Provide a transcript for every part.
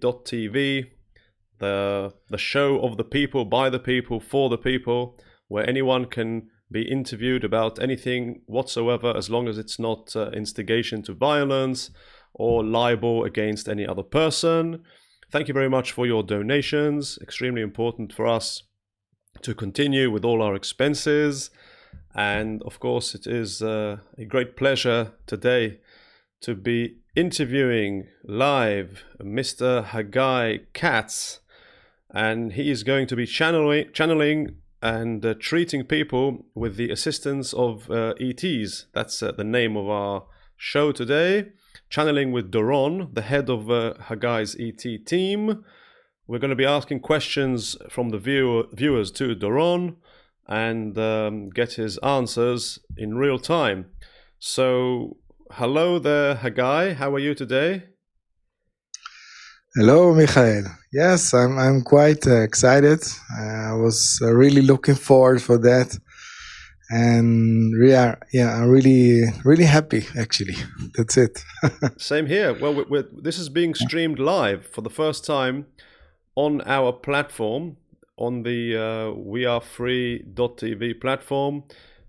free.tv, the show of the people, by the people, for the people, where anyone can be interviewed about anything whatsoever, as long as it's not instigation to violence or libel against any other person. Thank you very much for your donations. Extremely important for us to continue with all our expenses. And of course, it is a great pleasure today to be interviewing live Mr. Chagai Katz. And he is going to be channeling and treating people with the assistance of ETs. That's the name of our show today. Channeling with Doron, the head of Chagai's ET team. We're going to be asking questions from the viewers to Doron and get his answers in real time. So, hello there, Chagai. How are you today? Hello, Michael. Yes, I'm quite excited. I was really looking forward for that, and I'm really happy. Actually, that's it. Same here. Well, this is being streamed live for the first time on our platform, on the wearefree.tv platform.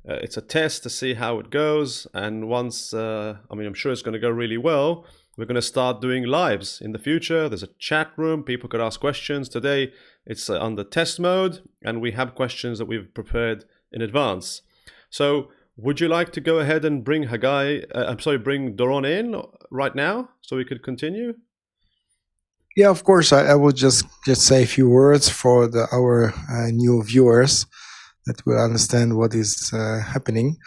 It's a test to see how it goes, and once, I'm sure it's going to go really well. We're going to start doing lives in the future. There's a chat room. People could ask questions. Today, it's under test mode, and we have questions that we've prepared in advance. So, would you like to go ahead and bring bring Doron in right now so we could continue? Yeah, of course. I will just say a few words for our new viewers that will understand what is happening.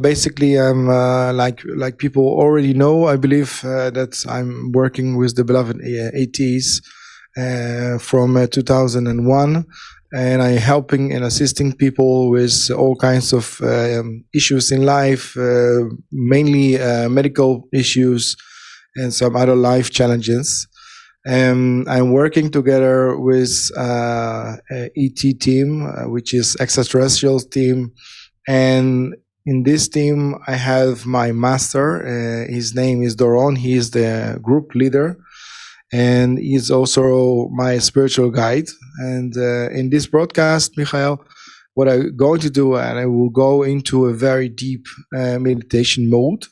Basically, I'm like people already know. I believe that I'm working with the beloved ATs from 2001, and I'm helping and assisting people with all kinds of issues in life, mainly medical issues and some other life challenges. I'm working together with ET team, which is extraterrestrial team, and in this team I have my master. His name is Doron. He is the group leader, and he's also my spiritual guide. And in this broadcast, Michael, what I'm going to do, and I will go into a very deep meditation mode.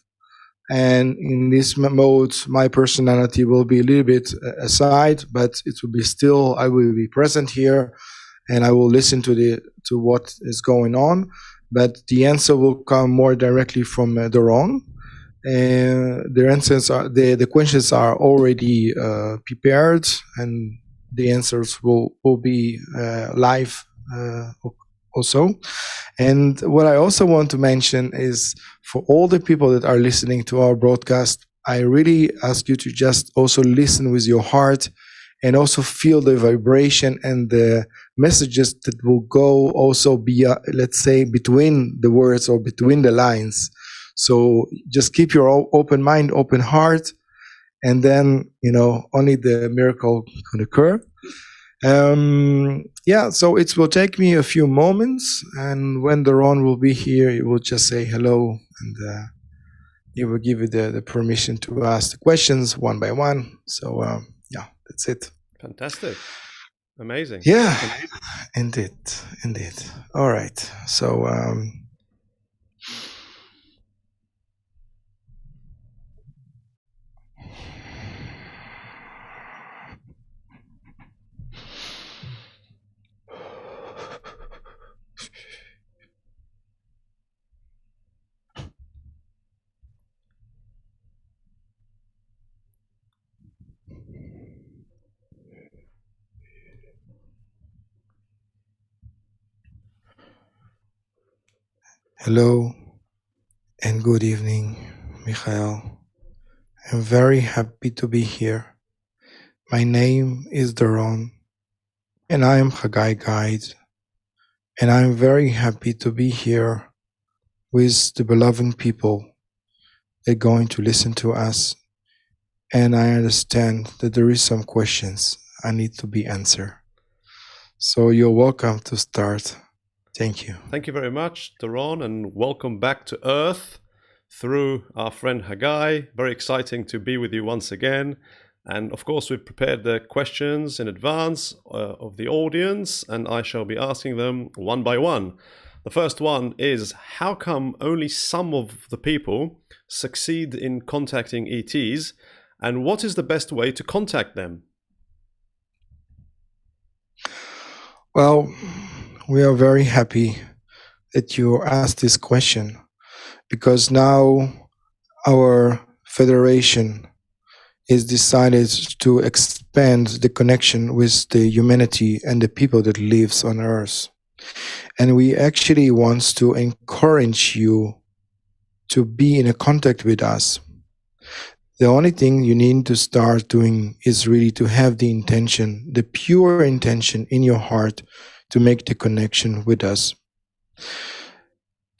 And in this mode, my personality will be a little bit aside, but it will be still, I will be present here, and I will listen to what is going on. But the answer will come more directly from Doron. The answers the questions are already prepared, and the answers will be live also. And what I also want to mention is, for all the people that are listening to our broadcast, I really ask you to just also listen with your heart and also feel the vibration and the messages that will go also be, let's say, between the words or between the lines. So just keep your open mind, open heart, and then, only the miracle can occur. So it will take me a few moments, and when Doron will be here, he will just say hello, and he will give you the permission to ask the questions one by one. So that's it. Fantastic. Amazing. Yeah, indeed. All right. So hello and good evening, Michael. I'm very happy to be here. My name is Doron, and I am Chagai Guide, and I'm very happy to be here with the beloved people. They're going to listen to us, and I understand that there is some questions I need to be answered. So you're welcome to start. Thank you. Thank you very much, Doron, and welcome back to Earth through our friend Chagai. Very exciting to be with you once again. And of course, we've prepared the questions in advance of the audience, and I shall be asking them one by one. The first one is, how come only some of the people succeed in contacting ETs, and what is the best way to contact them? Well, we are very happy that you asked this question, because now our federation is decided to expand the connection with the humanity and the people that lives on Earth. And we actually want to encourage you to be in a contact with us. The only thing you need to start doing is really to have the intention, the pure intention in your heart to make the connection with us.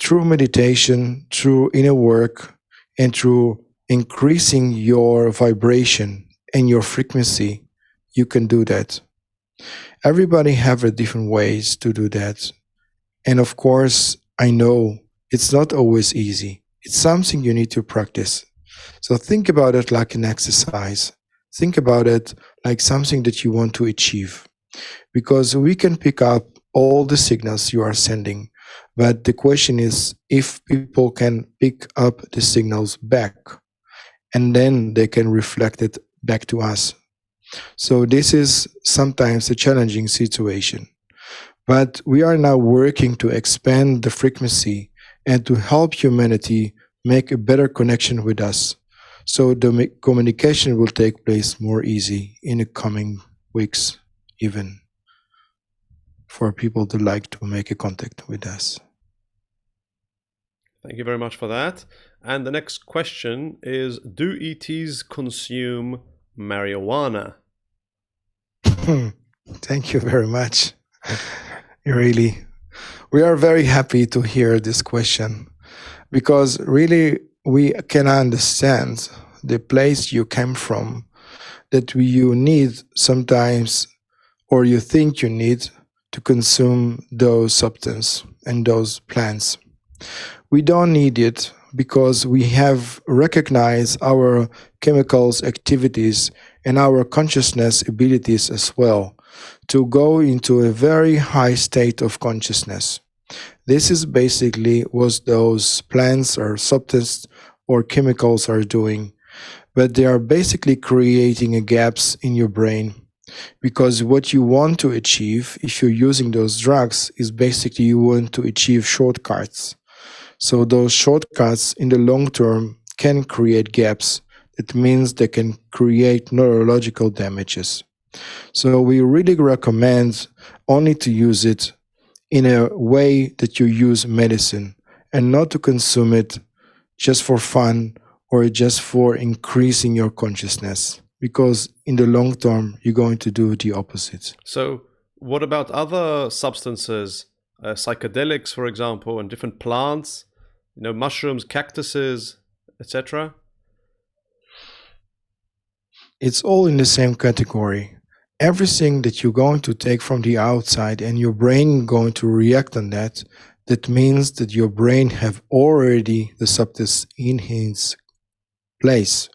Through meditation, through inner work, and through increasing your vibration and your frequency, you can do that. Everybody have a different ways to do that. And of course, I know it's not always easy. It's something you need to practice. So think about it like an exercise. Think about it like something that you want to achieve. Because we can pick up all the signals you are sending. But the question is if people can pick up the signals back, and then they can reflect it back to us. So this is sometimes a challenging situation. But we are now working to expand the frequency and to help humanity make a better connection with us. So the communication will take place more easy in the coming weeks, even for people to like to make a contact with us. Thank you very much for that. And the next question is, do ETs consume marijuana? Thank you very much. Really, we are very happy to hear this question, because really we can understand the place you came from, that you need sometimes, or you think you need to consume those substances and those plants. We don't need it because we have recognized our chemicals activities and our consciousness abilities as well to go into a very high state of consciousness. This is basically what those plants or substances or chemicals are doing, but they are basically creating a gaps in your brain, because what you want to achieve if you're using those drugs is basically you want to achieve shortcuts. So those shortcuts in the long term can create gaps. It means they can create neurological damages. So we really recommend only to use it in a way that you use medicine, and not to consume it just for fun or just for increasing your consciousness, because in the long term, you're going to do the opposite. So what about other substances, psychedelics, for example, and different plants, mushrooms, cactuses, etc.? It's all in the same category. Everything that you're going to take from the outside and your brain going to react on that, that means that your brain have already the substance in its place.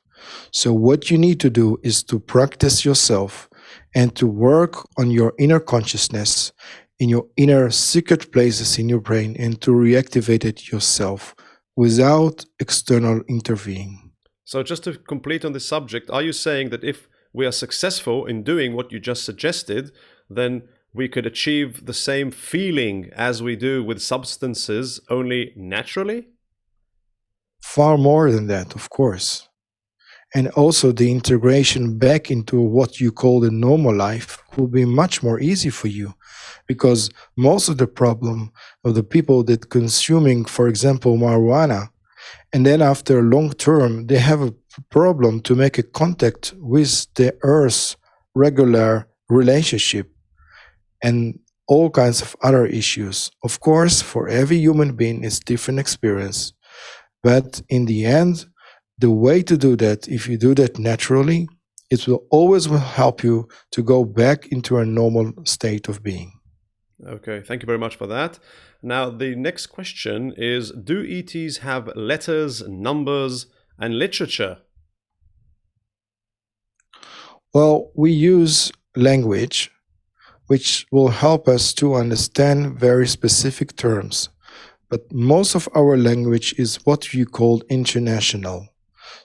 So what you need to do is to practice yourself and to work on your inner consciousness, in your inner secret places in your brain, and to reactivate it yourself without external intervening. So just to complete on this subject, are you saying that if we are successful in doing what you just suggested, then we could achieve the same feeling as we do with substances, only naturally? Far more than that, of course. And also the integration back into what you call the normal life will be much more easy for you, because most of the problem of the people that consuming, for example, marijuana, and then after long term, they have a problem to make a contact with the earth's regular relationship and all kinds of other issues. Of course, for every human being, it's different experience. But in the end, the way to do that, if you do that naturally, it will always help you to go back into a normal state of being. Okay, thank you very much for that. Now, the next question is, do ETs have letters, numbers, and literature? Well, we use language which will help us to understand very specific terms. But most of our language is what you call international.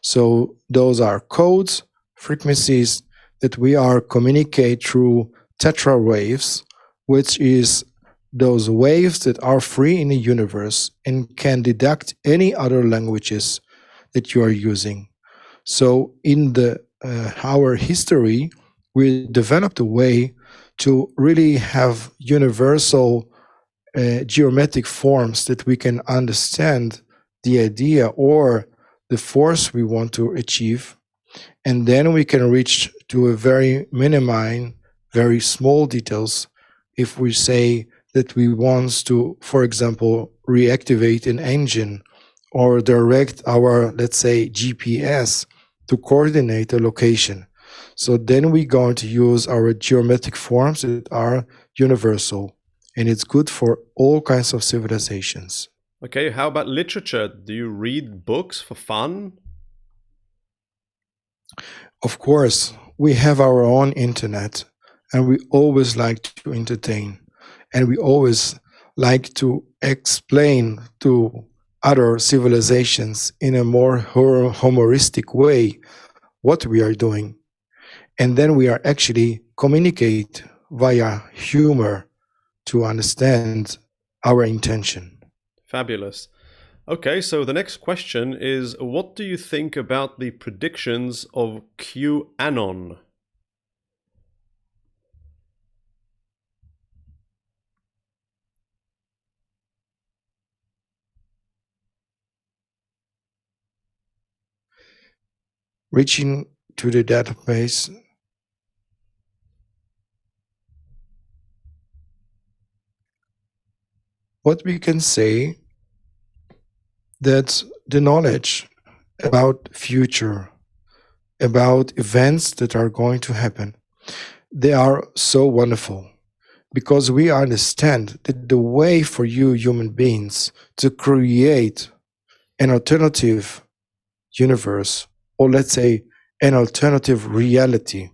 So those are codes, frequencies that we are communicate through tetra waves, which is those waves that are free in the universe and can deduct any other languages that you are using. So in the our history, we developed a way to really have universal geometric forms that we can understand the idea or the force we want to achieve. And then we can reach to a very minimized, very small details. If we say that we want to, for example, reactivate an engine or direct our, let's say, GPS to coordinate a location. So then we're going to use our geometric forms that are universal, and it's good for all kinds of civilizations. Okay, how about literature? Do you read books for fun? Of course, we have our own internet, and we always like to entertain, and we always like to explain to other civilizations in a more humoristic way what we are doing. And then we are actually communicate via humor to understand our intention. Fabulous. Okay, so the next question is, what do you think about the predictions of QAnon? Reaching to the database, what we can say that the knowledge about future, about events that are going to happen, they are so wonderful because we understand that the way for you human beings to create an alternative universe, or let's say an alternative reality,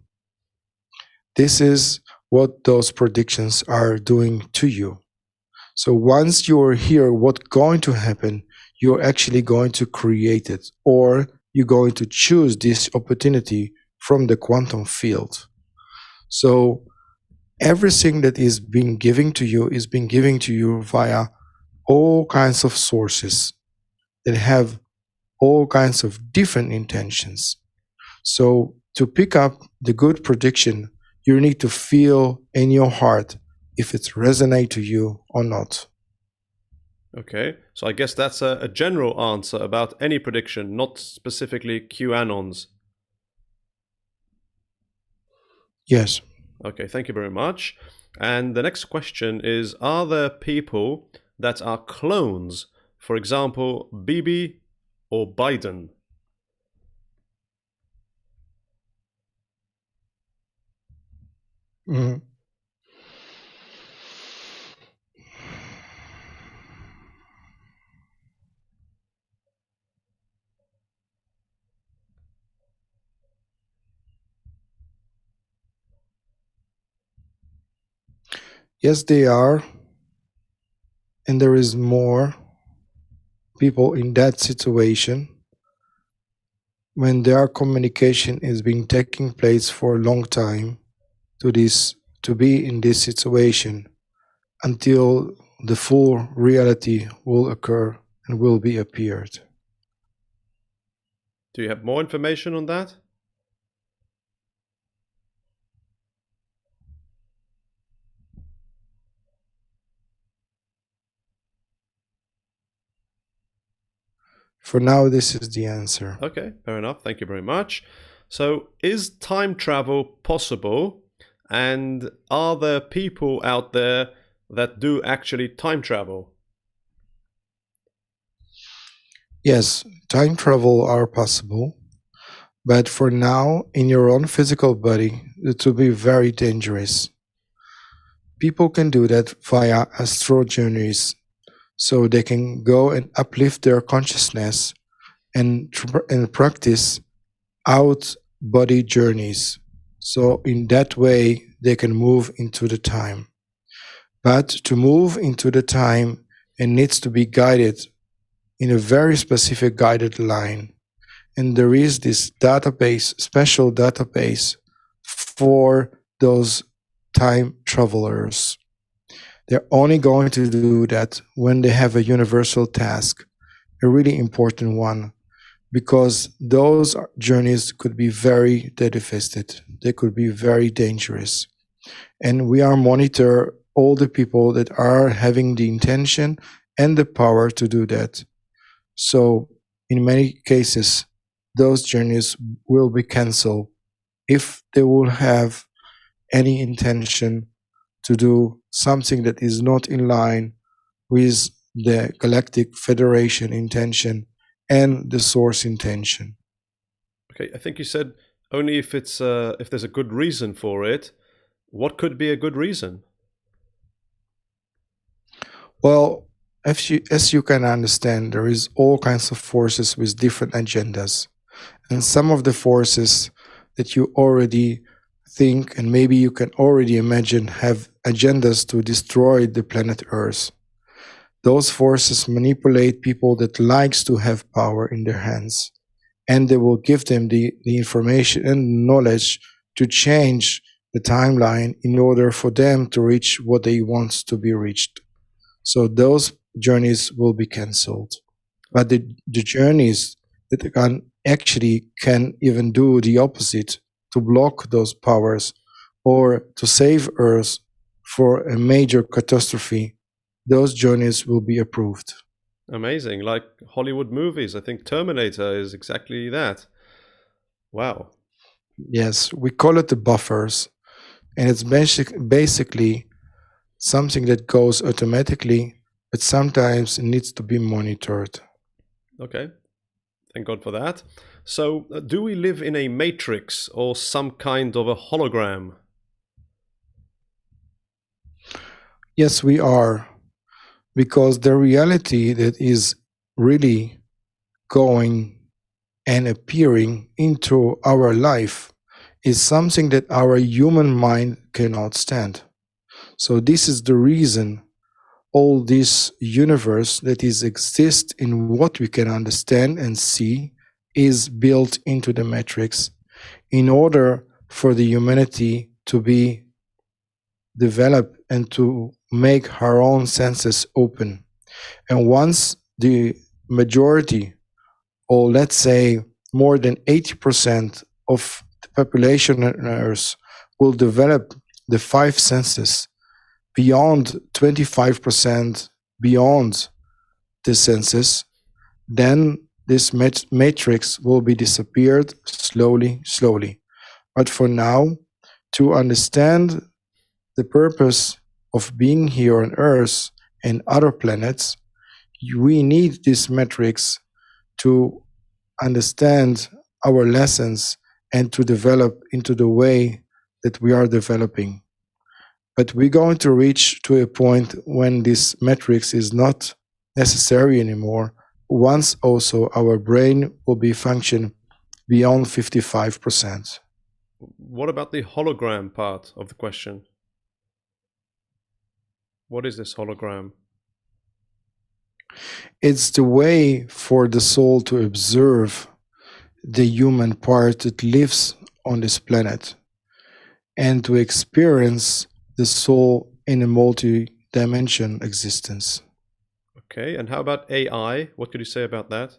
this is what those predictions are doing to you. So once you're here, what's going to happen, you're actually going to create it, or you're going to choose this opportunity from the quantum field. So everything that is being given to you is being given to you via all kinds of sources that have all kinds of different intentions. So to pick up the good prediction, you need to feel in your heart if it's resonate to you or not. Okay, so I guess that's a general answer about any prediction, not specifically QAnons. Yes. Okay, thank you very much. And the next question is, are there people that are clones? For example, Bibi or Biden? Mhm. Yes, they are. And there is more people in that situation when their communication is being taking place for a long time to be in this situation until the full reality will occur and will be appeared. Do you have more information on that? For now, this is the answer. Okay, fair enough. Thank you very much. So, is time travel possible? And are there people out there that do actually time travel? Yes, time travel are possible, but for now, in your own physical body, it will be very dangerous. People can do that via astral journeys, so they can go and uplift their consciousness and practice out body journeys. So in that way, they can move into the time. But to move into the time, it needs to be guided in a very specific guided line. And there is this database, special database for those time travelers. They're only going to do that when they have a universal task, a really important one, because those journeys could be very devastated. They could be very dangerous. And we are monitor all the people that are having the intention and the power to do that. So in many cases, those journeys will be canceled if they will have any intention to do something that is not in line with the Galactic Federation intention and the source intention. Okay, I think you said only if it's if there's a good reason for it. What could be a good reason? Well, as you can understand, there is all kinds of forces with different agendas. And some of the forces that you already think and maybe you can already imagine have agendas to destroy the planet Earth. Those forces manipulate people that likes to have power in their hands, and they will give them the information and knowledge to change the timeline in order for them to reach what they want to be reached. So those journeys will be cancelled. But the journeys that can even do the opposite, to block those powers or to save Earth for a major catastrophe, those journeys will be approved. Amazing, like Hollywood movies. I think Terminator is exactly that. Wow. Yes, we call it the buffers, and it's basically something that goes automatically, but sometimes it needs to be monitored. Okay, thank God for that. So, do we live in a matrix or some kind of a hologram? Yes, we are, because the reality that is really going and appearing into our life is something that our human mind cannot stand. So this is the reason all this universe that is exists in what we can understand and see is built into the matrix in order for the humanity to be developed and to make our own senses open. And once the majority, or let's say more than 80% of the population on Earth will develop the five senses, beyond 25% beyond the senses, then this matrix will be disappeared slowly. But for now, to understand the purpose of being here on Earth and other planets, we need this matrix to understand our lessons and to develop into the way that we are developing. But we're going to reach to a point when this matrix is not necessary anymore, once also our brain will be function beyond 55%. What about the hologram part of the question? What is this hologram? It's the way for the soul to observe the human part that lives on this planet and to experience the soul in a multi-dimension existence. Okay, and how about AI? What could you say about that?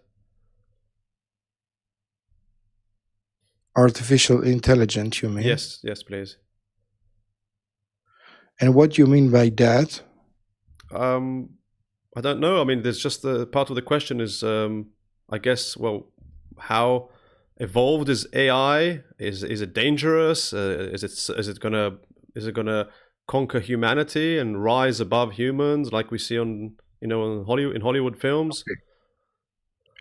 Artificial intelligence, you mean? Yes, please. And what you mean by that? I don't know. I mean, there's just the part of the question is, I guess, well, how evolved is AI? Is it dangerous? Is it gonna conquer humanity and rise above humans like we see on in Hollywood films? Okay.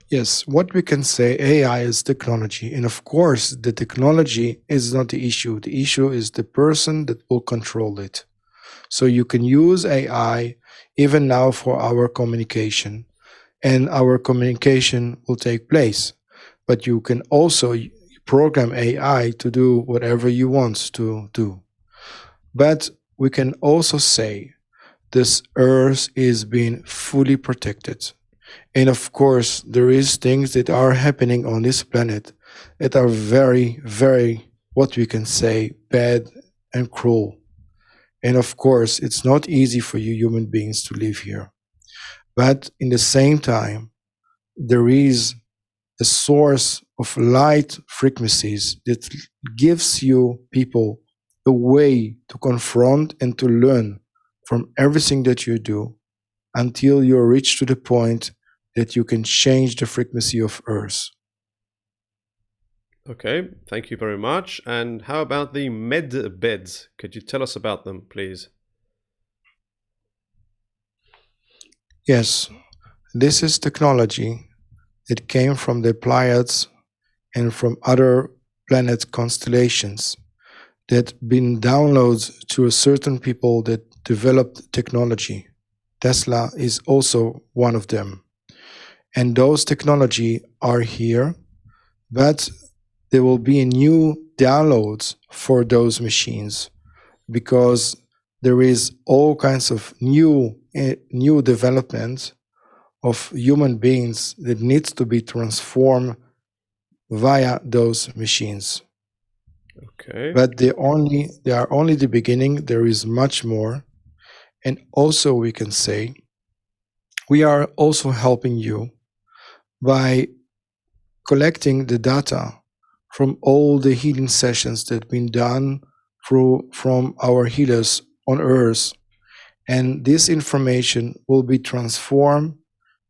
Yes, what we can say, AI is technology, and of course, the technology is not the issue. The issue is the person that will control it. So you can use AI even now for our communication, and our communication will take place. But you can also program AI to do whatever you want to do. But we can also say this earth is being fully protected. And of course, there is things that are happening on this planet that are very, very, what we can say, bad and cruel. And of course, it's not easy for you human beings to live here. But in the same time, there is a source of light frequencies that gives you people a way to confront and to learn from everything that you do until you reach to the point that you can change the frequency of Earth. Okay, thank you very much. And how about the med beds? Could you tell us about them, please? Yes, this is technology that came from the Pleiades and from other planet constellations that been downloads to a certain people that developed technology. Tesla is also one of them. And those technology are here, but there will be new downloads for those machines because there is all kinds of new development of human beings that needs to be transformed via those machines. Okay. But they are only the beginning. There is much more. And also we can say we are also helping you by collecting the data from all the healing sessions that have been done from our healers on Earth. And this information will be transformed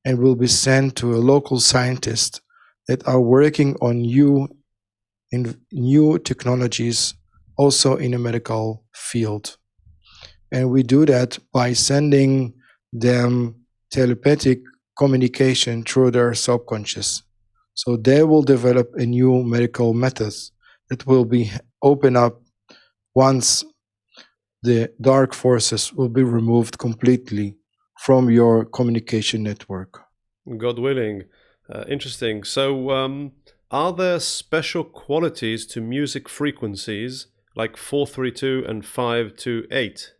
and will be sent to a local scientist that are working on new technologies also in the medical field. And we do that by sending them telepathic communication through their subconscious. So they will develop a new medical method that will be open up once the dark forces will be removed completely from your communication network. God willing. Interesting. So, are there special qualities to music frequencies like 432 and 528?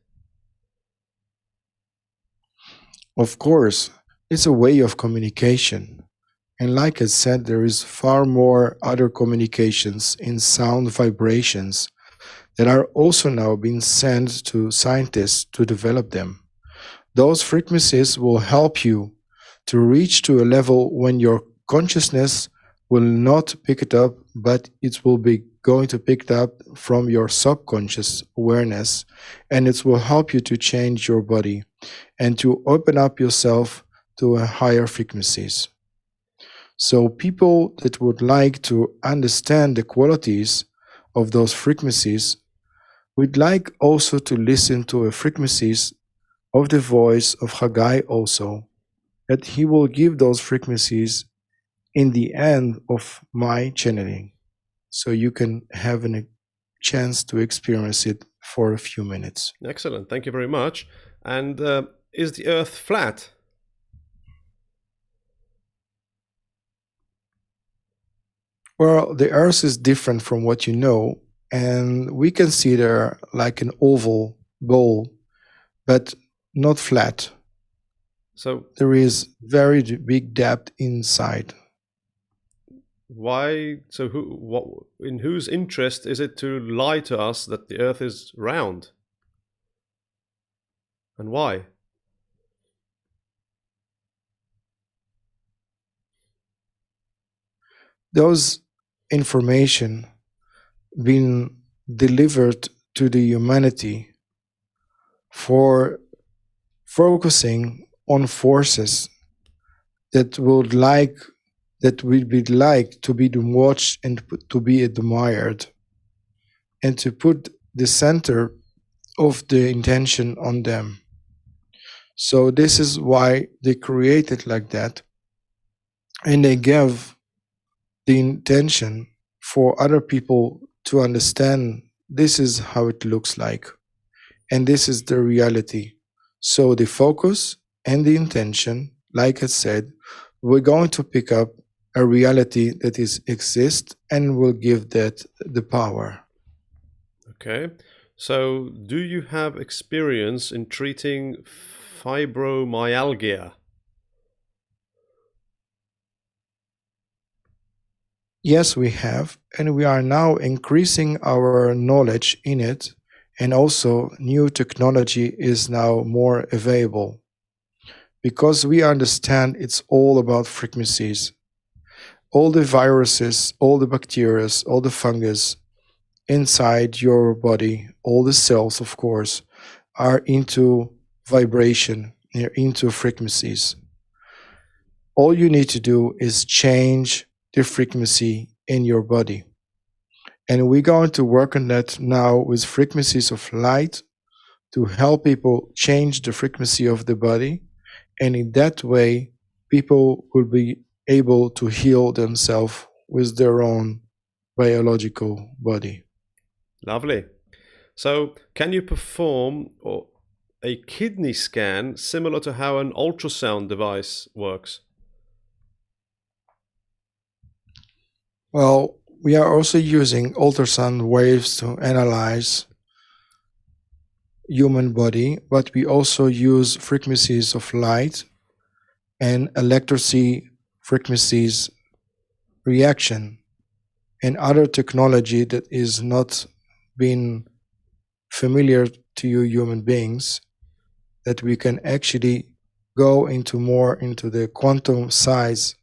Of course, it's a way of communication. And like I said, there is far more other communications in sound vibrations that are also now being sent to scientists to develop them. Those frequencies will help you to reach to a level when your consciousness will not pick it up, but it will be going to pick it up from your subconscious awareness, and it will help you to change your body and to open up yourself to a higher frequencies. So people that would like to understand the qualities of those frequencies would like also to listen to the frequencies of the voice of Chagai also, that he will give those frequencies in the end of my channeling. So you can have a chance to experience it for a few minutes. Excellent. Thank you very much. And is the Earth flat? Well, the Earth is different from what you know, and we consider like an oval bowl, but not flat. So there is very big depth inside. Why? So in whose interest is it to lie to us that the Earth is round? And why? Those information being delivered to the humanity for focusing on forces that would be like to be watched and to be admired, and to put the center of the intention on them. So this is why they created like that, and they gave the intention for other people to understand this is how it looks like, and this is the reality. So the focus and the intention, like I said, we're going to pick up a reality that exists and will give that the power. Okay. So, do you have experience in treating fibromyalgia? Yes, we have, and we are now increasing our knowledge in it, and also new technology is now more available because we understand it's all about frequencies. All the viruses, all the bacteria, all the fungus inside your body, all the cells, of course, are into vibration, they're into frequencies. All you need to do is change the frequency in your body. And we're going to work on that now with frequencies of light to help people change the frequency of the body. And in that way, people will be able to heal themselves with their own biological body. Lovely. So, can you perform a kidney scan similar to how an ultrasound device works? Well, we are also using ultrasound waves to analyze human body, but we also use frequencies of light and electricity frequencies reaction and other technology that is not been familiar to you human beings, that we can actually go into more into the quantum size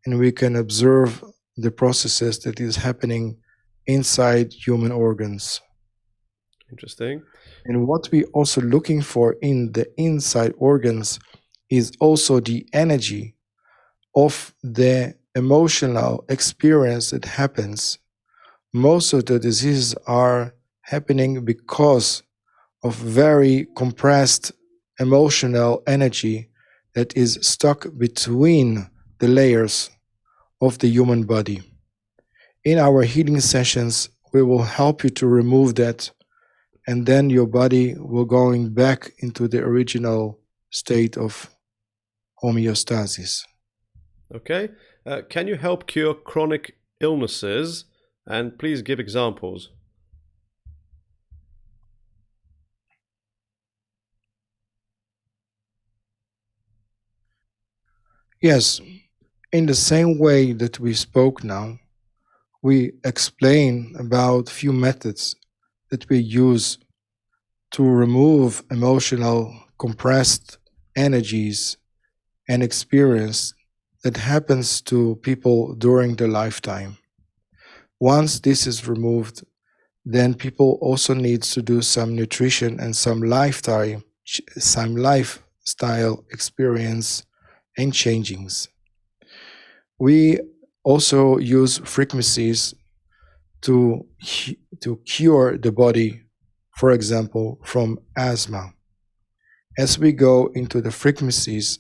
and we can observe the processes that is happening inside human organs. Interesting. And what we also looking for in the inside organs is also the energy of the emotional experience that happens. Most of the diseases are happening because of very compressed emotional energy that is stuck between the layers of the human body. In our healing sessions, we will help you to remove that, and then your body will going back into the original state of homeostasis. Okay. Can you help cure chronic illnesses? And please give examples. Yes, in the same way that we spoke now, we explain about few methods that we use to remove emotional compressed energies and experience that happens to people during their lifetime. Once this is removed, then people also needs to do some nutrition and some lifestyle experience and changings. We also use frequencies to cure the body, for example, from asthma. As we go into the frequencies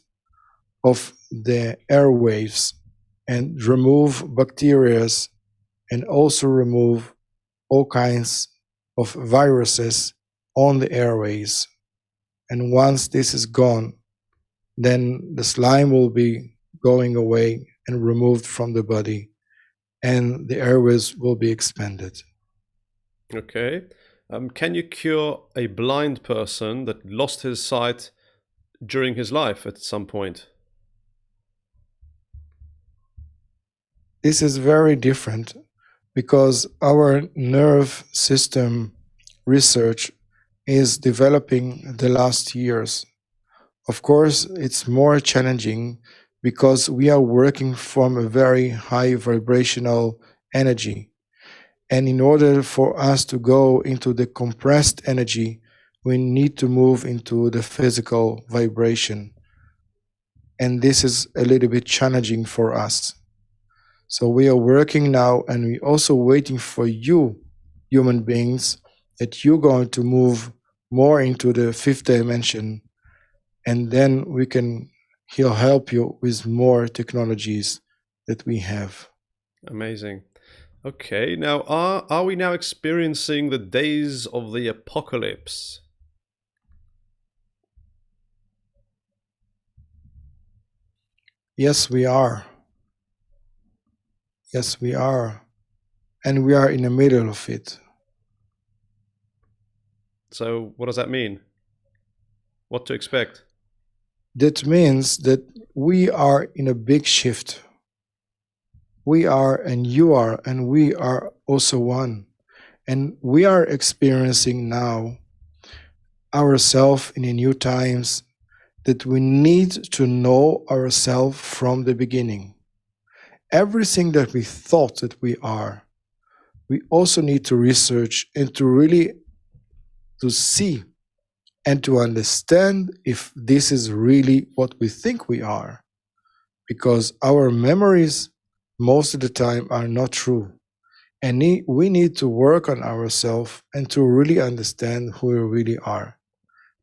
of the airwaves and remove bacteria and also remove all kinds of viruses on the airways. And once this is gone, then the slime will be going away and removed from the body, and the airways will be expanded. Okay. Can you cure a blind person that lost his sight during his life at some point? This is very different because our nerve system research is developing the last years. Of course, it's more challenging because we are working from a very high vibrational energy. And in order for us to go into the compressed energy, we need to move into the physical vibration. And this is a little bit challenging for us. So we are working now, and we're also waiting for you, human beings, that you're going to move more into the fifth dimension, and then we can he'll help you with more technologies that we have. Amazing. Okay, now are we now experiencing the days of the apocalypse? Yes, we are. Yes, we are. And we are in the middle of it. So what does that mean? What to expect? That means that we are in a big shift. We are, and you are, and we are also one. And we are experiencing now ourselves in the new times that we need to know ourselves from the beginning. Everything that we thought that we are, we also need to research and to really to see and to understand if this is really what we think we are, because our memories most of the time are not true, and we need to work on ourselves and to really understand who we really are.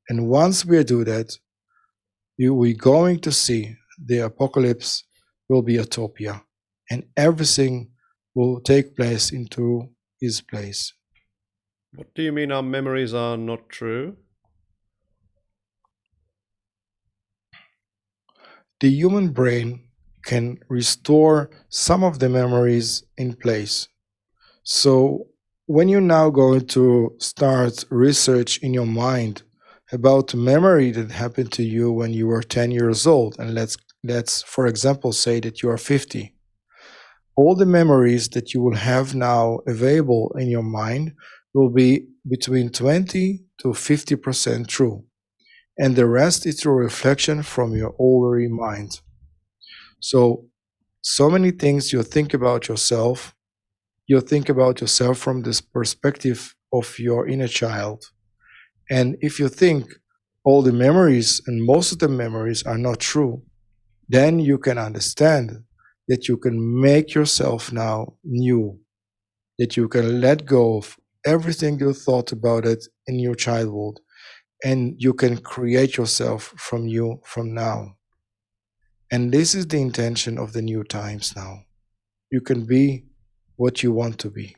And once we do that, we're going to see the apocalypse will be utopia, and everything will take place into his place. What do you mean our memories are not true? The human brain can restore some of the memories in place. So when you're now going to start research in your mind about memory that happened to you when you were 10 years old, and let's for example say that you are 50, all the memories that you will have now available in your mind will be between 20 to 50% true, and the rest is a reflection from your older mind. So many things you think about yourself, you think about yourself from this perspective of your inner child. And if you think all the memories and most of the memories are not true, then you can understand that you can make yourself now new, that you can let go of everything you thought about it in your childhood, and you can create yourself from you from now. And this is the intention of the new times now. You can be what you want to be.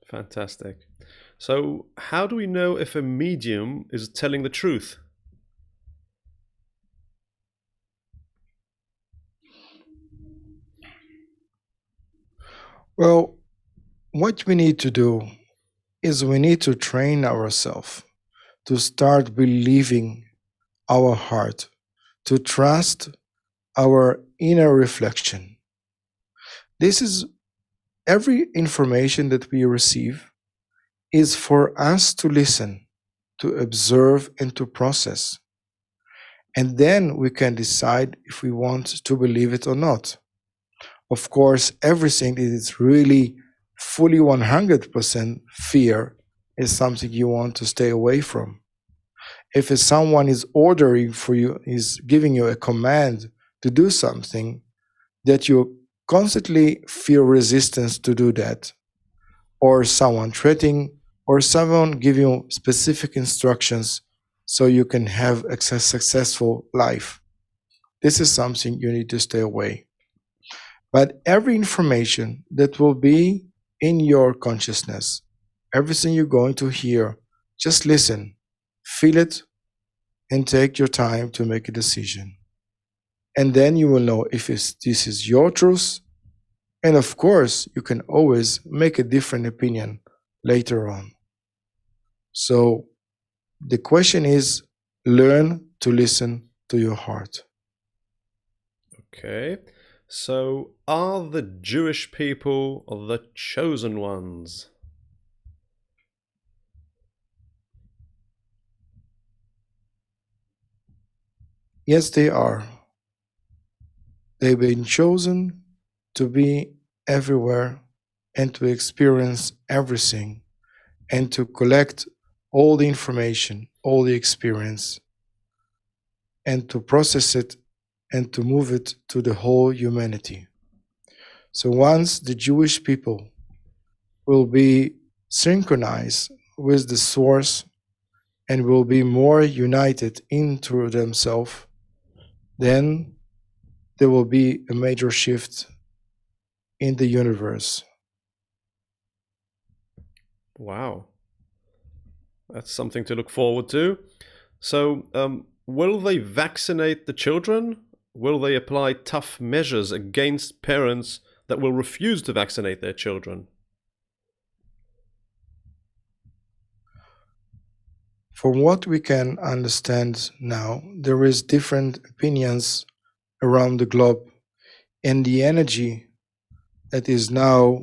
Fantastic. So how do we know if a medium is telling the truth? Well, what we need to do is we need to train ourselves to start believing our heart, to trust our inner reflection. This is every information that we receive is for us to listen, to observe, and to process. And then we can decide if we want to believe it or not. Of course, everything that is really fully 100% fear is something you want to stay away from. If someone is ordering for you, is giving you a command to do something, that you constantly feel resistance to do that, or someone threatening, or someone giving you specific instructions so you can have a successful life. This is something you need to stay away. But every information that will be in your consciousness, everything you're going to hear, just listen, feel it, and take your time to make a decision. And then you will know if this is your truth. And of course, you can always make a different opinion later on. So the question is, learn to listen to your heart. Okay. So are the Jewish people the chosen ones? Yes, they are. They've been chosen to be everywhere and to experience everything and to collect all the information, all the experience, and to process it and to move it to the whole humanity. So once the Jewish people will be synchronized with the source and will be more united into themselves, then there will be a major shift in the universe. Wow. That's something to look forward to. So, will they vaccinate the children? Will they apply tough measures against parents that will refuse to vaccinate their children? From what we can understand now, there is different opinions around the globe, and the energy that is now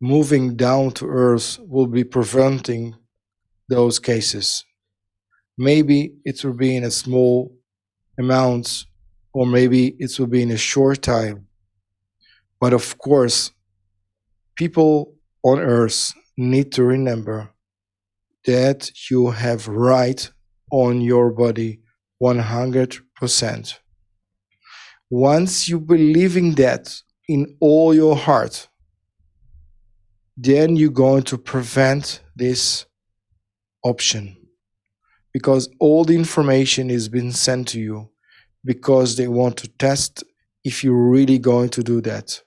moving down to earth will be preventing those cases. Maybe it will be in a small amount, or maybe it will be in a short time. But of course, people on earth need to remember that you have right on your body 100%. Once you believe in that in all your heart, then you're going to prevent this option, because all the information is being sent to you because they want to test if you're really going to do that.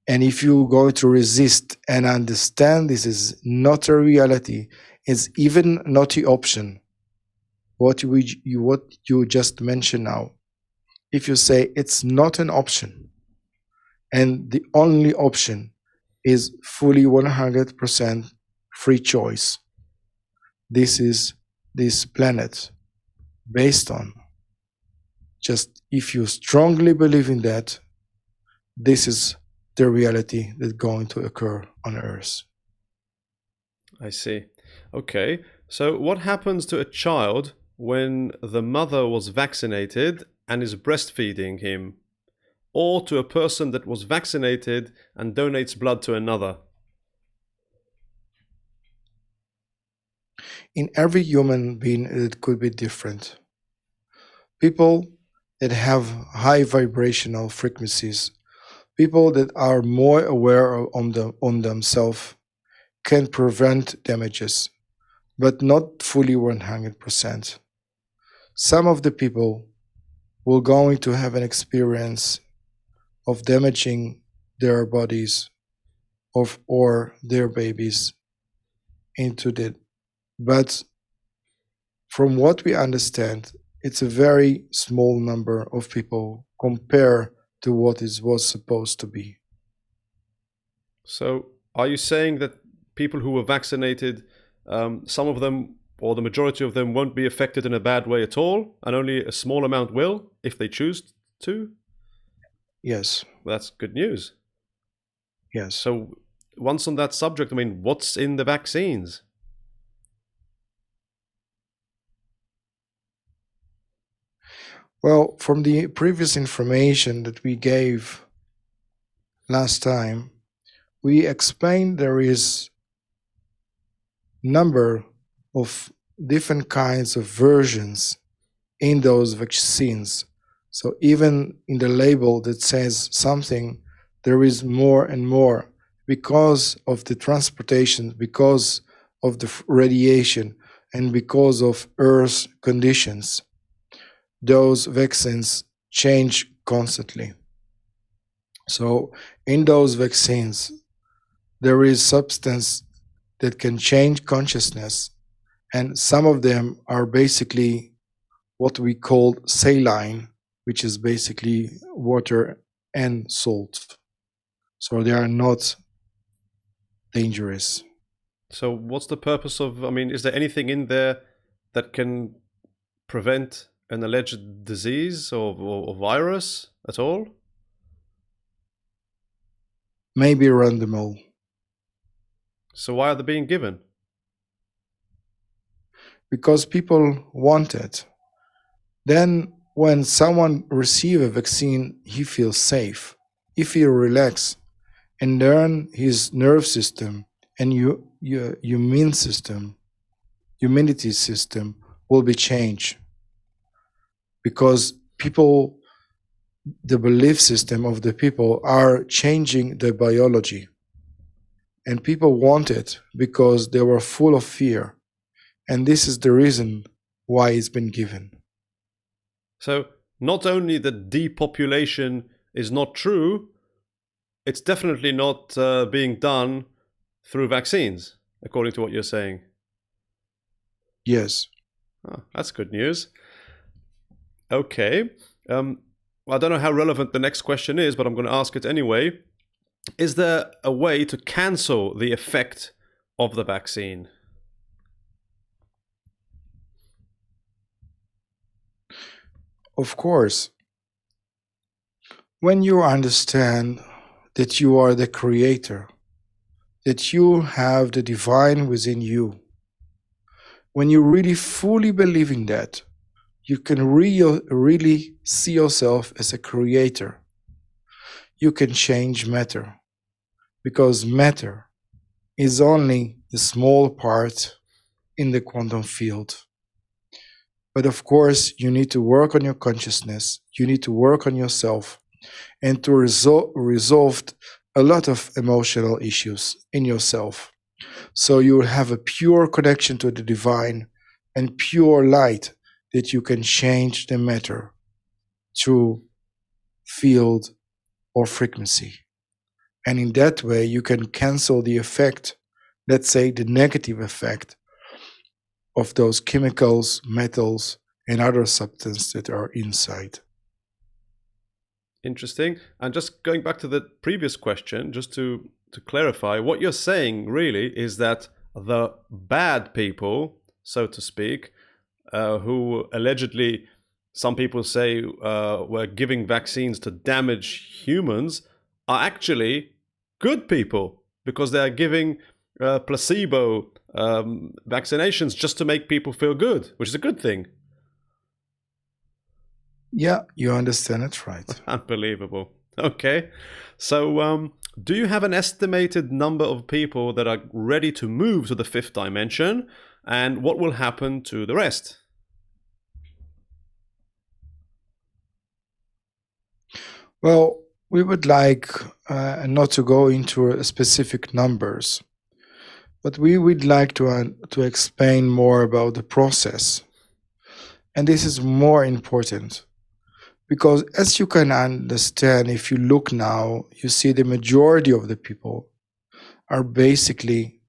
And if you're going to resist and understand this is not a reality, it's even not the option, what you just mentioned now. If you say it's not an option, and the only option is fully 100% free choice, this is this planet based on. Just if you strongly believe in that, this is the reality that's going to occur on Earth. I see. Okay, so what happens to a child when the mother was vaccinated and is breastfeeding him, or to a person that was vaccinated and donates blood to another? In every human being, it could be different. People that have high vibrational frequencies, people that are more aware on themselves, can prevent damages, but not fully 100%. Some of the people will going to have an experience of damaging their bodies or their babies into the, but from what we understand, it's a very small number of people compared to what it was supposed to be. So are you saying that people who were vaccinated, some of them or the majority of them won't be affected in a bad way at all, and only a small amount will if they choose to? Yes. That's good news. Yes. So once on that subject, I mean, what's in the vaccines? Well, from the previous information that we gave last time, we explained there is number of different kinds of versions in those vaccines. So even in the label that says something, there is more and more because of the transportation, because of the radiation, and because of Earth's conditions. Those vaccines change constantly. So in those vaccines, there is substance that can change consciousness, and some of them are basically what we call saline, which is basically water and salt. So they are not dangerous. So what's the purpose of, I mean, is there anything in there that can prevent an alleged disease or virus at all? Maybe randomly. So why are they being given? Because people want it. Then when someone receives a vaccine, he feels safe. He feels relaxed. And then his nerve system and your immune system, immunity system will be changed. Because people, the belief system of the people are changing the biology. And people want it because they were full of fear. And this is the reason why it's been given. So not only that depopulation is not true, it's definitely not being done through vaccines, according to what you're saying. Yes. Oh, that's good news. Okay. Well, I don't know how relevant the next question is, but I'm going to ask it anyway. is there a way to cancel the effect of the vaccine? Of course, when you understand that you are the creator, that you have the divine within you, when you really fully believe in that, you can really see yourself as a creator. You can change matter, because matter is only the small part in the quantum field. But of course, you need to work on your consciousness, you need to work on yourself, and to resolve a lot of emotional issues in yourself. So you will have a pure connection to the divine and pure light that you can change the matter through field or frequency. And in that way, you can cancel the effect, let's say the negative effect of those chemicals, metals, and other substances that are inside. Interesting. And just going back to the previous question, just to clarify, what you're saying really is that the bad people, so to speak, who allegedly, some people say, were giving vaccines to damage humans, are actually good people because they are giving placebo vaccinations just to make people feel good, which is a good thing. Yeah, you understand it right. Unbelievable. Okay. So, do you have an estimated number of people that are ready to move to the fifth dimension? And what will happen to the rest? Well, we would like not to go into specific numbers, but we would like to explain more about the process. And this is more important because, as you can understand, if you look now, you see the majority of the people are basically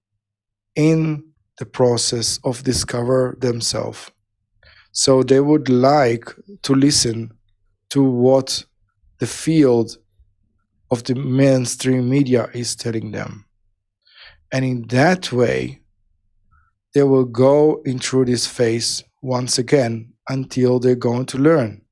in the process of discover themselves. So they would like to listen to what the field of the mainstream media is telling them. And in that way, they will go in through this phase once again until they're going to learn.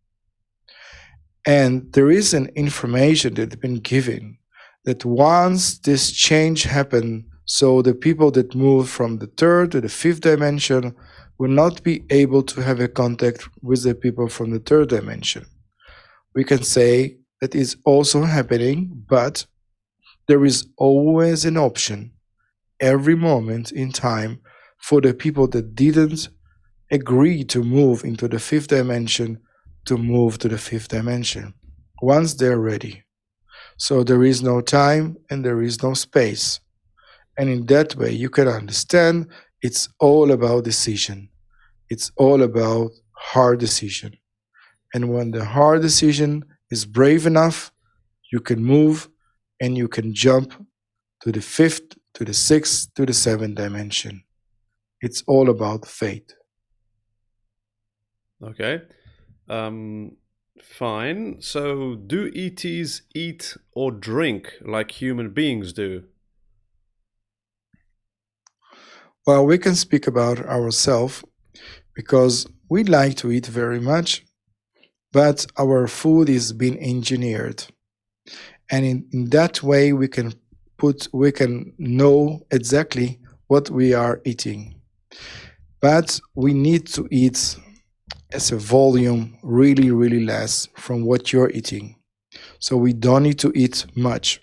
And there is an information that has been given that once this change happens, so the people that move from the third to the fifth dimension will not be able to have a contact with the people from the third dimension. We can say that is also happening, but there is always an option every moment in time for the people that didn't agree to move into the fifth dimension to move to the fifth dimension once they're ready. So there is no time and there is no space. And in that way, you can understand it's all about decision. It's all about hard decision. And when the hard decision is brave enough, you can move and you can jump to the fifth, to the sixth, to the seventh dimension. It's all about fate. Okay. Fine. So, do ETs eat or drink like human beings do? Well, we can speak about ourselves because we like to eat very much, but our food is being engineered. And in that way, we can know exactly what we are eating. But we need to eat as a volume really, really less from what you're eating. So we don't need to eat much,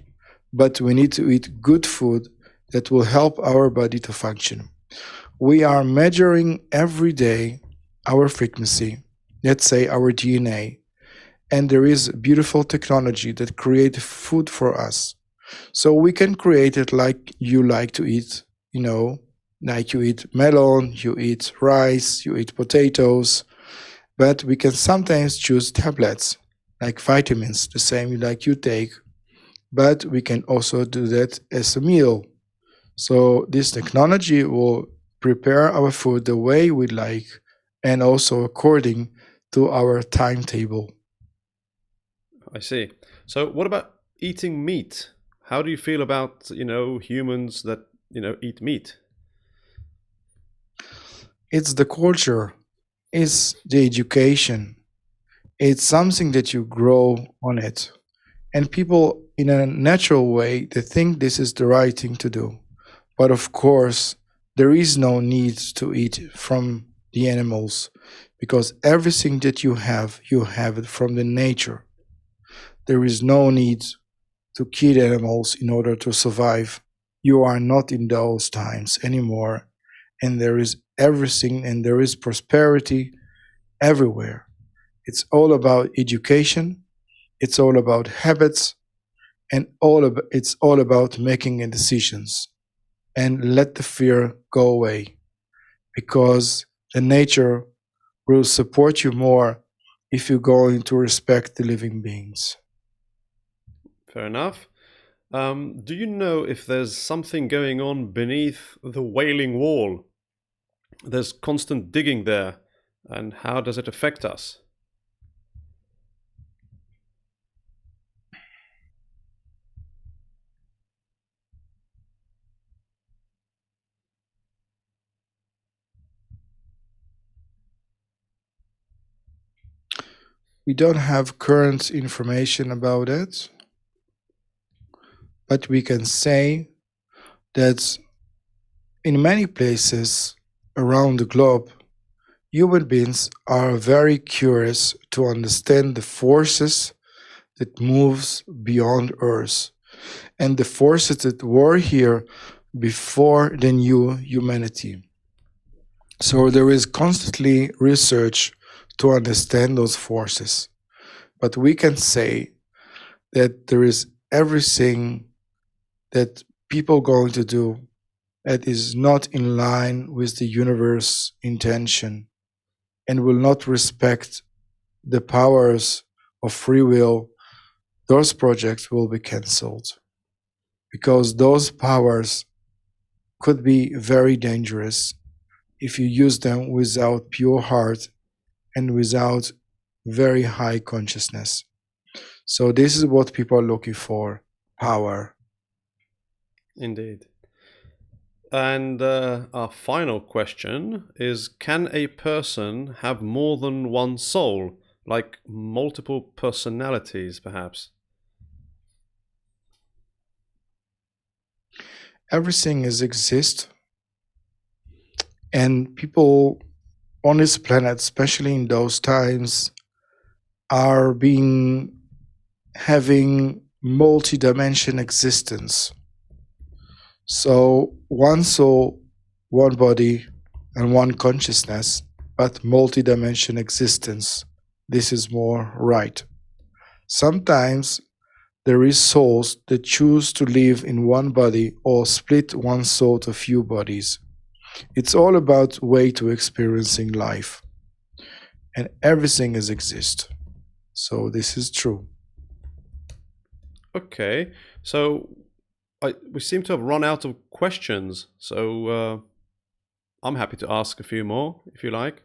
but we need to eat good food that will help our body to function. We are measuring every day our frequency, let's say our DNA, and there is beautiful technology that creates food for us. So we can create it like you like to eat, like you eat melon, you eat rice, you eat potatoes, but we can sometimes choose tablets, like vitamins, the same like you take, but we can also do that as a meal. So this technology will prepare our food the way we like and also according to our timetable. I see. So, what about eating meat? how do you feel about, humans that, eat meat? It's the culture, it's the education, it's something that you grow on it. And people, in a natural way, they think this is the right thing to do. But of course, there is no need to eat from the animals because everything that you have it from the nature. There is no need to kill animals in order to survive. You are not in those times anymore. And there is everything and there is prosperity everywhere. It's all about education, it's all about habits, and it's all about making decisions. And let the fear go away because the nature will support you more if you're going to respect the living beings. Fair enough. Do you know if there's something going on beneath the Wailing Wall? There's constant digging there, and how does it affect us? We don't have current information about it, but we can say that in many places around the globe, human beings are very curious to understand the forces that moves beyond Earth and the forces that were here before the new humanity. So there is constantly research to understand those forces. But we can say that there is everything that people going to do that is not in line with the universe intention and will not respect the powers of free will, those projects will be cancelled because those powers could be very dangerous if you use them without pure heart and without very high consciousness. So this is what people are looking for, power. Indeed. And our final question is, can a person have more than one soul, like multiple personalities, perhaps? Everything exists, and people on this planet, especially in those times, are having multi-dimension existence. So one soul, one body, and one consciousness, but multi-dimension existence. This is more right. Sometimes there is souls that choose to live in one body or split one soul to few bodies. It's all about way to experiencing life. And everything is exist. So this is true. Okay, so we seem to have run out of questions, so I'm happy to ask a few more if you like.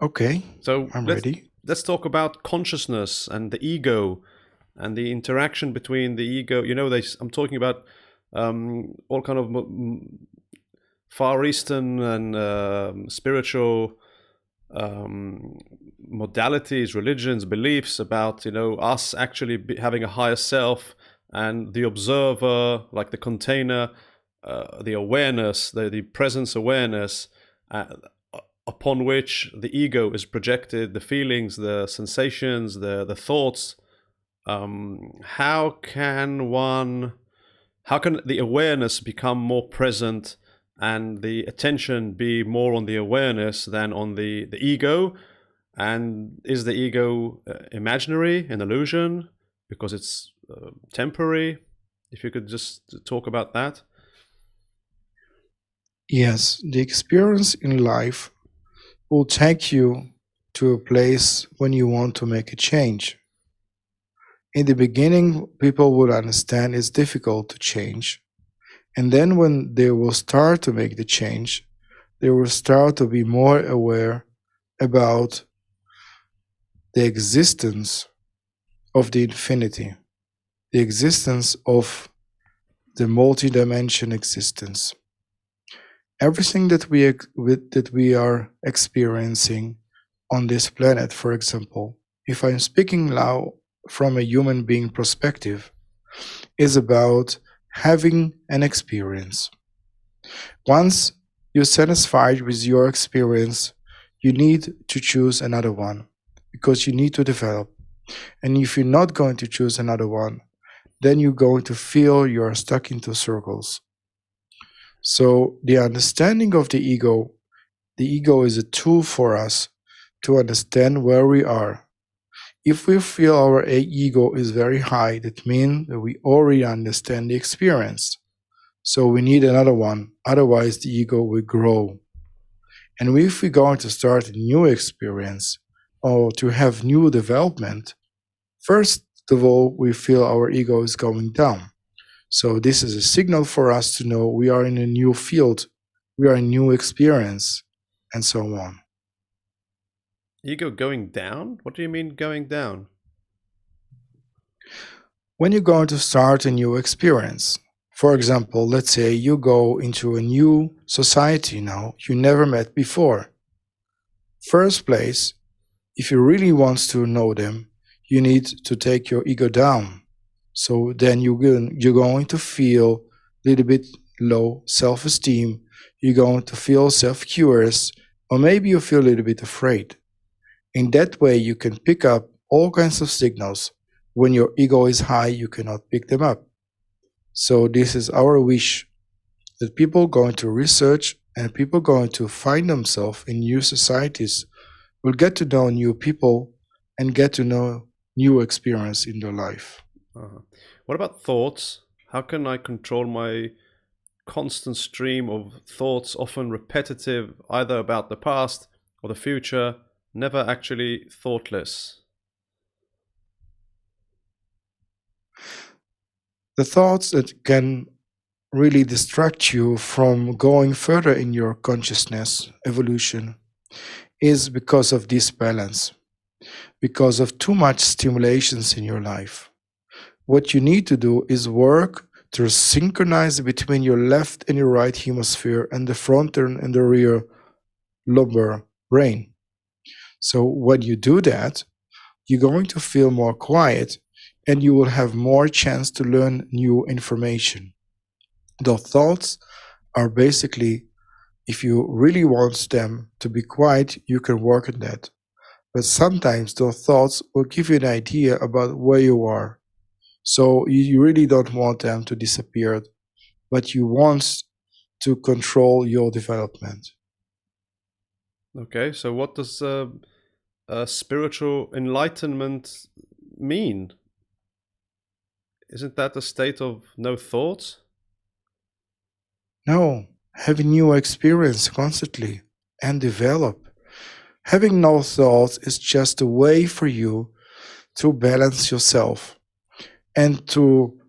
Okay, so I'm ready. Let's talk about consciousness and the ego and the interaction between the ego. I'm talking about all kind of Far Eastern and spiritual modalities, religions, beliefs about us actually having a higher self and the observer, like the container, the awareness, the presence awareness, upon which the ego is projected, the feelings, the sensations, the thoughts. How can the awareness become more present and the attention be more on the awareness than on the ego? And is the ego imaginary, an illusion, because it's temporary? If you could just talk about that. Yes, the experience in life will take you to a place when you want to make a change. In the beginning, people will understand it's difficult to change. And then when they will start to make the change, they will start to be more aware about the existence of the infinity the existence of the multi-dimension existence. Everything that we are experiencing on this planet, for example, if I'm speaking now from a human being perspective, is about having an experience. Once you're satisfied with your experience, you need to choose another one because you need to develop. And if you're not going to choose another one, then you're going to feel you're stuck into circles. So the understanding of the ego is a tool for us to understand where we are. If we feel our ego is very high, that means that we already understand the experience. So we need another one, otherwise the ego will grow. And if we're going to start a new experience or to have new development, first of all, we feel our ego is going down. So this is a signal for us to know we are in a new field, we are in a new experience, and so on. Ego going down? What do you mean going down? When you're going to start a new experience, for example, let's say you go into a new society now you never met before. First place, if you really want to know them, you need to take your ego down. So then you're going to feel a little bit low self-esteem, you're going to feel self-curious, or maybe you feel a little bit afraid. In that way, you can pick up all kinds of signals. When your ego is high, you cannot pick them up. So this is our wish, that people going to research and people going to find themselves in new societies will get to know new people and get to know new experience in their life. What about thoughts? How can I control my constant stream of thoughts, often repetitive, either about the past or the future, never actually thoughtless? The thoughts that can really distract you from going further in your consciousness evolution is because of this balance, because of too much stimulations in your life. What you need to do is work to synchronize between your left and your right hemisphere and the frontal and the rear lumbar brain. So when you do that, you're going to feel more quiet and you will have more chance to learn new information. The thoughts are basically, if you really want them to be quiet, you can work on that. But sometimes those thoughts will give you an idea about where you are. So you really don't want them to disappear, but you want to control your development. Okay, so what does spiritual enlightenment mean? Isn't that a state of no thoughts? No, having new experience constantly and develop. Having no thoughts is just a way for you to balance yourself and to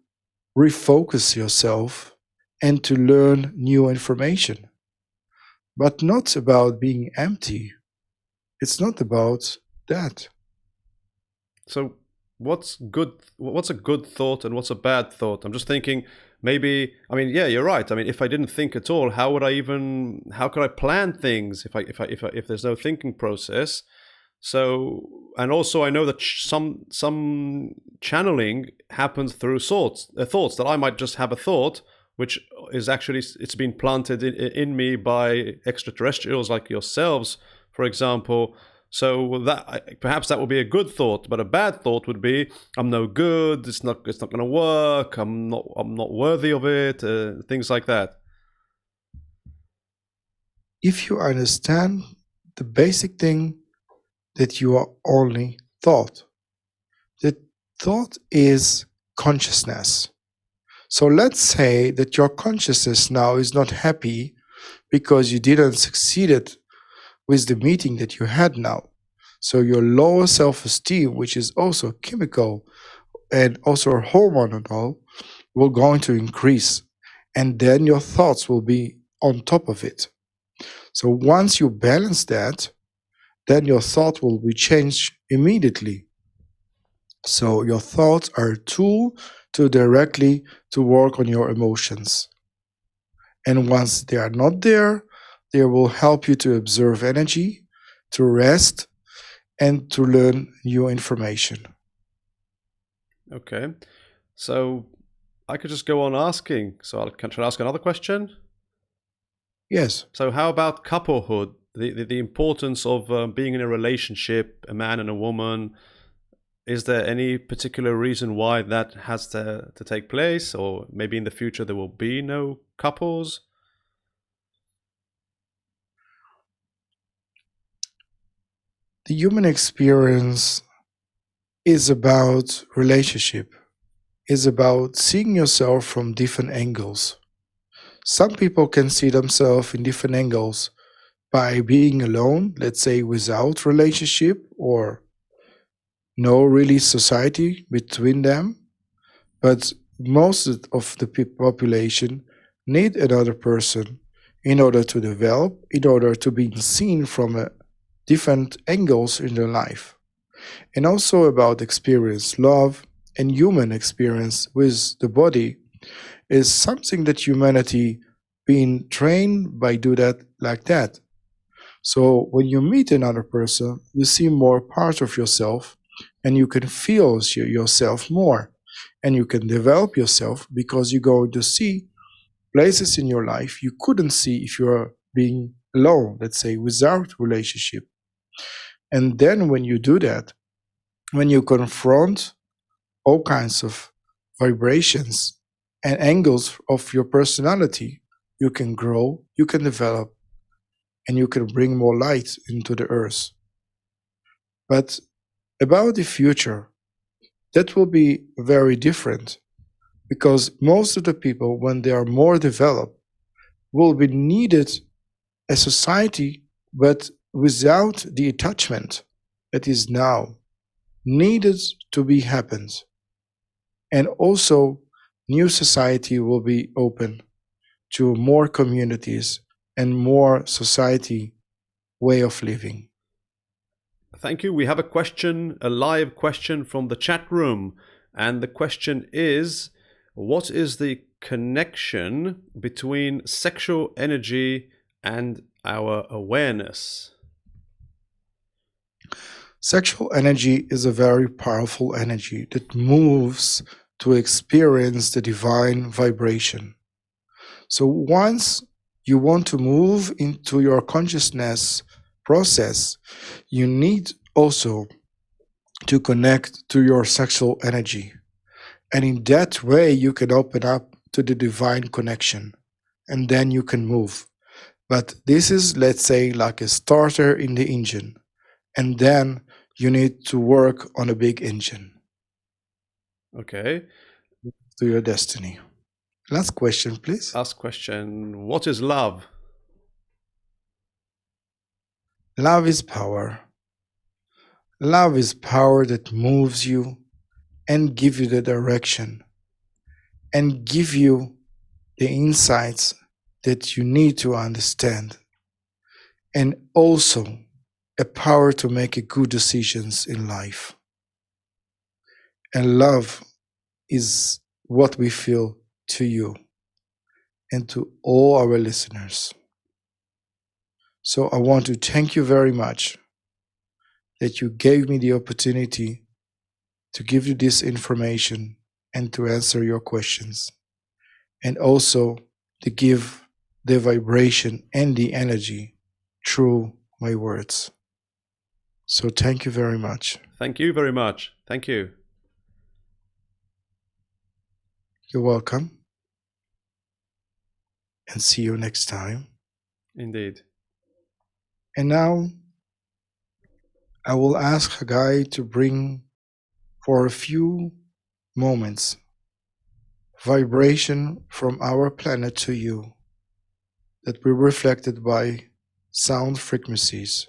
refocus yourself and to learn new information. But not about being empty. It's not about that. So what's a good thought and what's a bad thought? I'm just thinking maybe, I mean, yeah, you're right. I mean, if I didn't think at all, how could I plan things if there's no thinking process? So, and also I know that some channeling happens through thoughts that I might just have a thought, which is actually, it's been planted in me by extraterrestrials like yourselves, for example. So that perhaps that would be a good thought, but a bad thought would be, I'm no good. It's not going to work. I'm not worthy of it. Things like that. If you understand the basic thing that you are only thought, that thought is consciousness. So let's say that your consciousness now is not happy because you didn't succeeded with the meeting that you had now. So your lower self-esteem, which is also chemical and also hormonal, will going to increase. And then your thoughts will be on top of it. So once you balance that, then your thought will be changed immediately. So your thoughts are a tool to directly to work on your emotions. And once they are not there, they will help you to observe energy, to rest, and to learn new information. Okay. So I could just go on asking. So I'll try to ask another question. Yes. So how about couplehood? The importance of being in a relationship, a man and a woman. Is there any particular reason why that has to take place? Or maybe in the future there will be no couples? The human experience is about relationship, is about seeing yourself from different angles. Some people can see themselves in different angles by being alone, let's say without relationship or no really society between them. But most of the population need another person in order to develop, in order to be seen from different angles in their life. And also about experience, love, and human experience with the body is something that humanity being trained by do that like that. So when you meet another person, you see more part of yourself and you can feel yourself more and you can develop yourself because you're going to see places in your life you couldn't see if you're being alone, let's say without relationship. And then when you do that, when you confront all kinds of vibrations and angles of your personality, you can grow, you can develop, and you can bring more light into the earth. But about the future, that will be very different because most of the people, when they are more developed, will be needed a society, but without the attachment that is now needed to be happened. And also, new society will be open to more communities and more society way of living. Thank you. We have a question, a live question from the chat room. And the question is, what is the connection between sexual energy and our awareness? Sexual energy is a very powerful energy that moves to experience the divine vibration. So once you want to move into your consciousness process, you need also to connect to your sexual energy. And in that way, you can open up to the divine connection and then you can move. But this is, let's say, like a starter in the engine. And then you need to work on a big engine Okay. to your destiny. Last question, please. Last question. What is love? Love is power. Love is power that moves you and give you the direction and give you the insights that you need to understand, and also a power to make good decisions in life. And love is what we feel to you and to all our listeners. So I want to thank you very much that you gave me the opportunity to give you this information and to answer your questions, and also to give the vibration and the energy through my words. So thank you very much. Thank you very much. Thank you. You're welcome. And see you next time. Indeed. And now I will ask Chagai to bring for a few moments vibration from our planet to you that will be reflected by sound frequencies.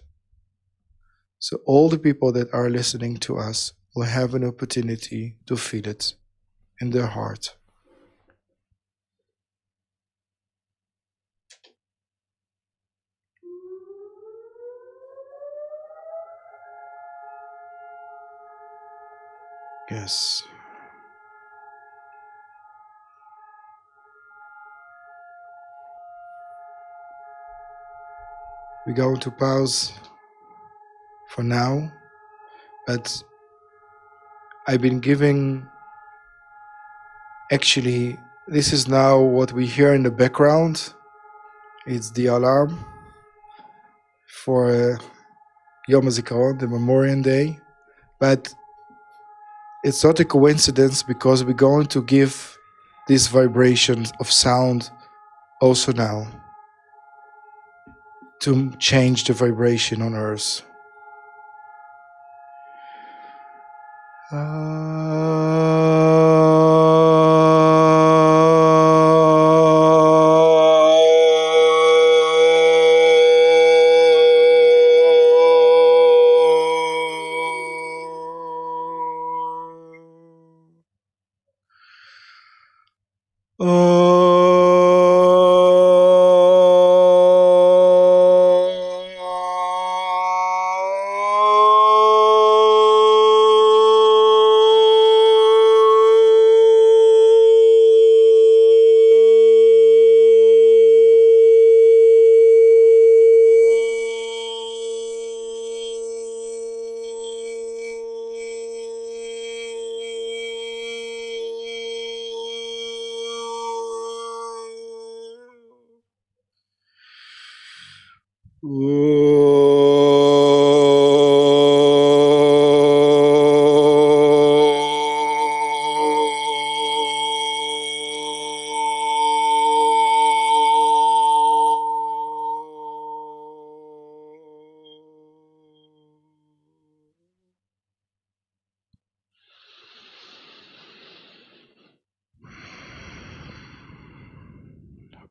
So all the people that are listening to us will have an opportunity to feel it in their heart. Yes. We're going to pause for now, but I've been giving, actually, this is now what we hear in the background. It's the alarm for Yom HaZikaron, the Memorial Day. But it's not a coincidence because we're going to give these vibrations of sound also now to change the vibration on Earth.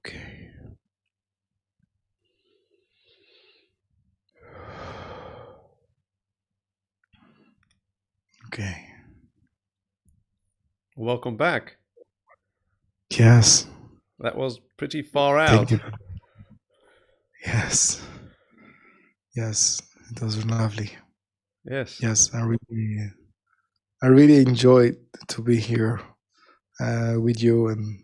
Okay. Okay. Welcome back. Yes. That was pretty far Thank out. you. Yes. Yes. It was lovely. Yes. Yes, I really enjoyed to be here with you and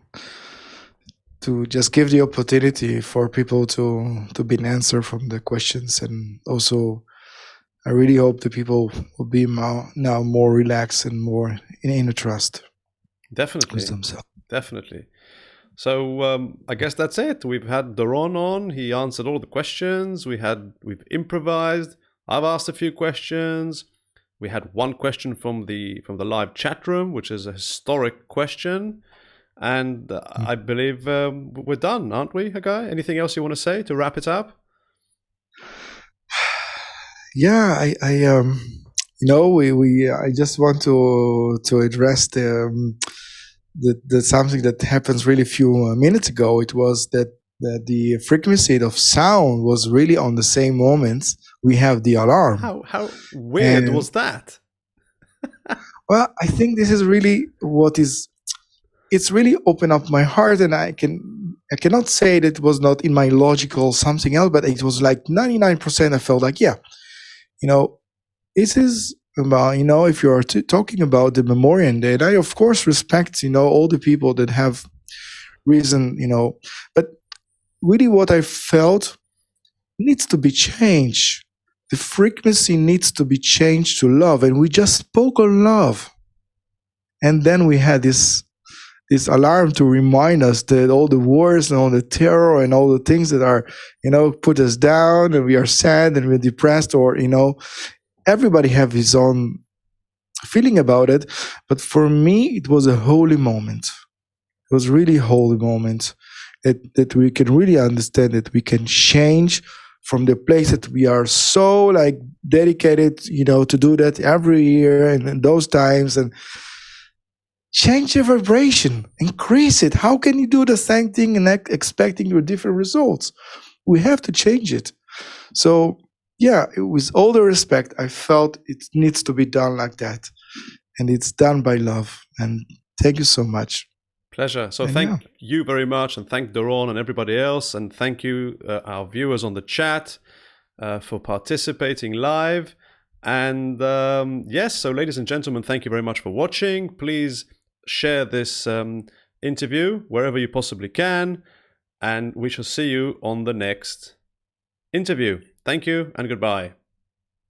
to just give the opportunity for people to be an answer from the questions, and also I really hope the people will be now more relaxed and more in inner trust Definitely. with themselves. Definitely. So I guess that's it. We've had Doron on. He answered all the questions. We've improvised. I've asked a few questions. We had one question from the live chat room, which is a historic question, and I believe we're done, aren't we, Chagai? Anything else you want to say to wrap it up? Yeah, I I just want to address the something that happens really few minutes ago. It was that the frequency of sound was really on the same moment we have the alarm. How weird was that? Well, I think this is really it's really opened up my heart, and I cannot say that it was not in my logical something else, but it was like 99%. I felt like, yeah, this is about, if you're talking about the Memorial Day, and I of course respect, all the people that have reason, but really what I felt needs to be changed. The frequency needs to be changed to love, and we just spoke on love, and then we had this alarm to remind us that all the wars and all the terror and all the things that are, put us down, and we are sad and we're depressed, or, everybody have his own feeling about it. But for me, it was a holy moment. It was really a holy moment that we can really understand that we can change from the place that we are so like dedicated, to do that every year and in those times, and change the vibration, increase it. How can you do the same thing and expecting your different results? We have to change it. So yeah, with all the respect, I felt it needs to be done like that, and it's done by love. And thank you so much. Pleasure. So thank you very much, and thank Doron and everybody else, and thank you our viewers on the chat for participating live. And yes, so ladies and gentlemen, thank you very much for watching. Please share this interview wherever you possibly can, and we shall see you on the next interview. Thank you and goodbye.